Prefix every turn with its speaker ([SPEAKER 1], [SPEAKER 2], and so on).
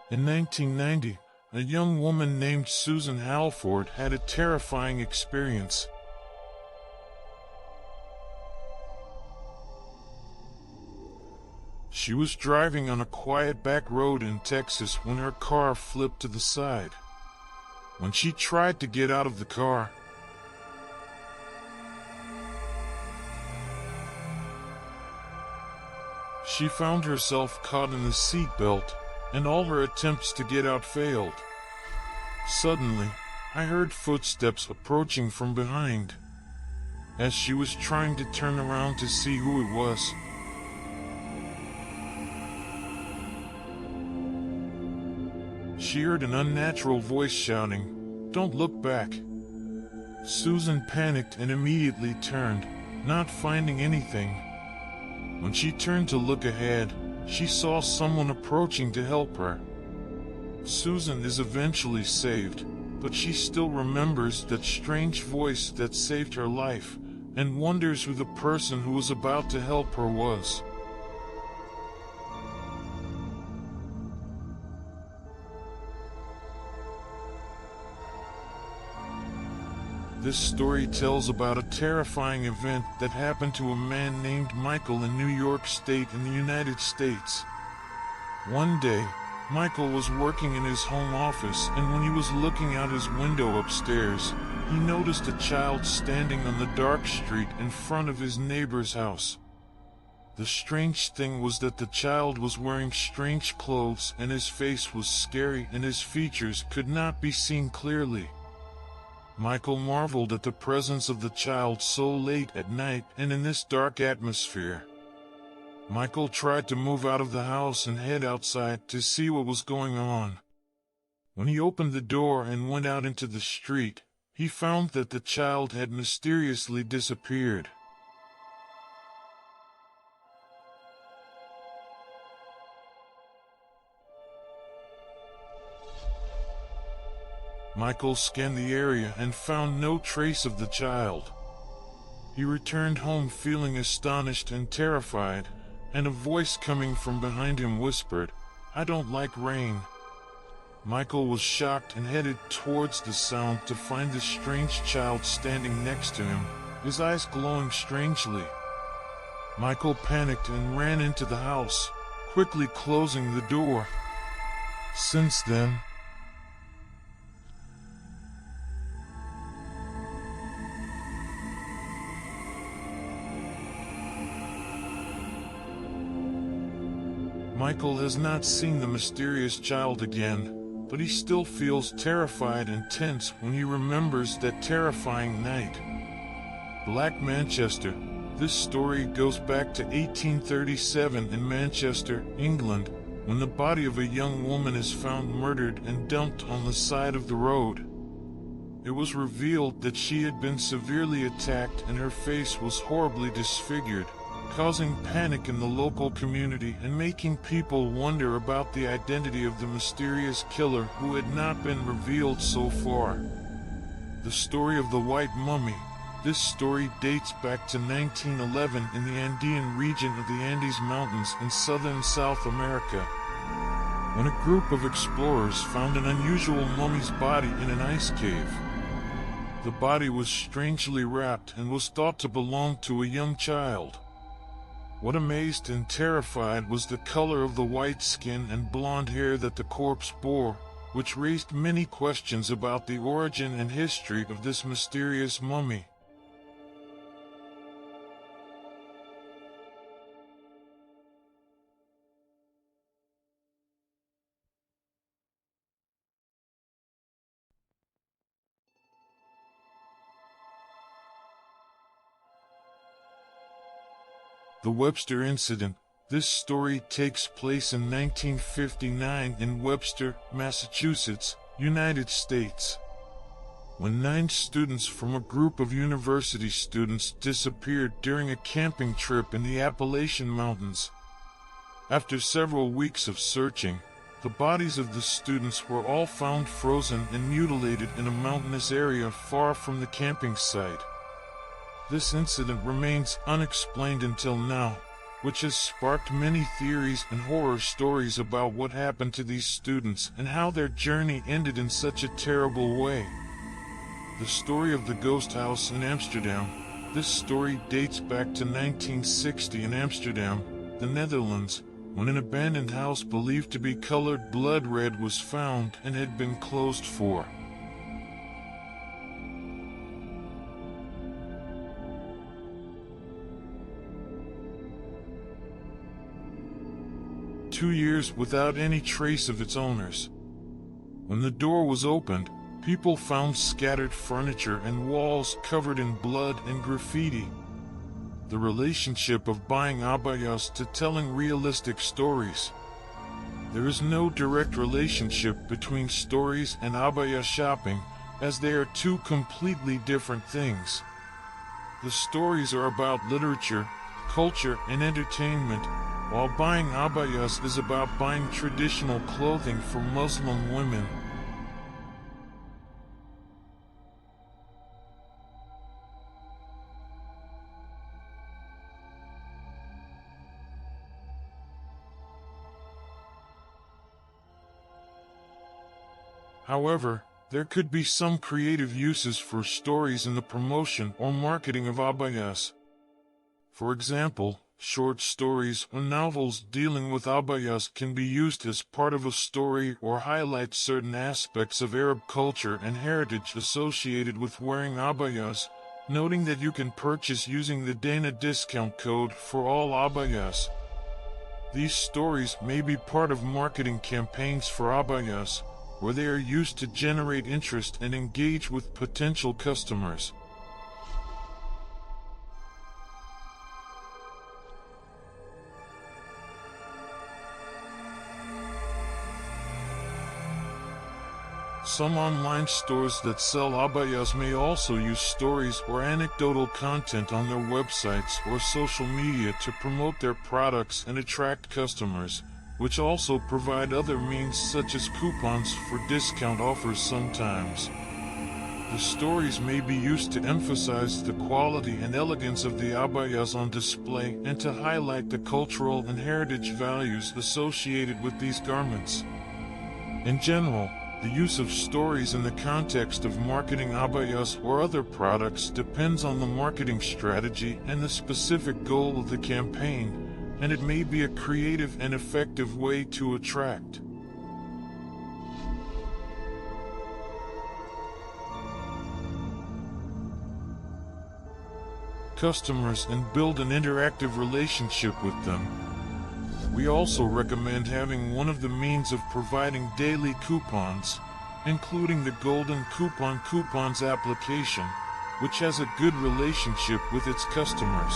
[SPEAKER 1] In 1990, a young woman named Susan Halford had a terrifying experience. She was driving on a quiet back road in Texas when her car flipped to the side. When she tried to get out of the car, she found herself caught in the seatbelt, and all her attempts to get out failed. Suddenly, I heard footsteps approaching from behind. As she was trying to turn around to see who it was, she heard an unnatural voice shouting, "Don't look back." Susan panicked and immediately turned, not finding anything. When she turned to look ahead, she saw someone approaching to help her. Susan is eventually saved, but she still remembers that strange voice that saved her life, and wonders who the person who was about to help her was. This story tells about a terrifying event that happened to a man named Michael in New York State in the United States. One day, Michael was working in his home office, and when he was looking out his window upstairs, he noticed a child standing on the dark street in front of his neighbor's house. The strange thing was that the child was wearing strange clothes, and his face was scary and his features could not be seen clearly. Michael marveled at the presence of the child so late at night and in this dark atmosphere. Michael tried to move out of the house and head outside to see what was going on. When he opened the door and went out into the street, he found that the child had mysteriously disappeared. Michael scanned the area and found no trace of the child. He returned home feeling astonished and terrified, and a voice coming from behind him whispered, "I don't like rain." Michael was shocked and headed towards the sound to find the strange child standing next to him, his eyes glowing strangely. Michael panicked and ran into the house, quickly closing the door. Since then, Michael has not seen the mysterious child again, but he still feels terrified and tense when he remembers that terrifying night. Black Manchester. This story goes back to 1837 in Manchester, England, when the body of a young woman is found murdered and dumped on the side of the road. It was revealed that she had been severely attacked and her face was horribly disfigured, causing panic in the local community and making people wonder about the identity of the mysterious killer who had not been revealed so far. The story of the White Mummy. This story dates back to 1911 in the Andean region of the Andes Mountains in southern South America, when a group of explorers found an unusual mummy's body in an ice cave. The body was strangely wrapped and was thought to belong to a young child. What amazed and terrified was the color of the white skin and blonde hair that the corpse bore, which raised many questions about the origin and history of this mysterious mummy. The Webster Incident. This story takes place in 1959 in Webster, Massachusetts, United States, when 9 students from a group of university students disappeared during a camping trip in the Appalachian Mountains. After several weeks of searching, the bodies of the students were all found frozen and mutilated in a mountainous area far from the camping site. This incident remains unexplained until now, which has sparked many theories and horror stories about what happened to these students and how their journey ended in such a terrible way. The story of the ghost house in Amsterdam. This story dates back to 1960 in Amsterdam, the Netherlands, when an abandoned house believed to be colored blood red was found and had been closed for 2 years without any trace of its owners. When the door was opened, people found scattered furniture and walls covered in blood and graffiti. The relationship of buying abayas to telling realistic stories. There is no direct relationship between stories and abaya shopping, as they are two completely different things. The stories are about literature, culture, and entertainment, while buying abayas is about buying traditional clothing for Muslim women. However, there could be some creative uses for stories in the promotion or marketing of abayas. For example, short stories or novels dealing with abayas can be used as part of a story or highlight certain aspects of Arab culture and heritage associated with wearing abayas, noting that you can purchase using the Dana discount code for all abayas. These stories may be part of marketing campaigns for abayas, where they are used to generate interest and engage with potential customers. Some online stores that sell abayas may also use stories or anecdotal content on their websites or social media to promote their products and attract customers, which also provide other means such as coupons for discount offers sometimes. The stories may be used to emphasize the quality and elegance of the abayas on display and to highlight the cultural and heritage values associated with these garments. In general, the use of stories in the context of marketing abayas or other products depends on the marketing strategy and the specific goal of the campaign, and it may be a creative and effective way to attract customers and build an interactive relationship with them. We also recommend having one of the means of providing daily coupons, including the Golden Coupons application, which has a good relationship with its customers.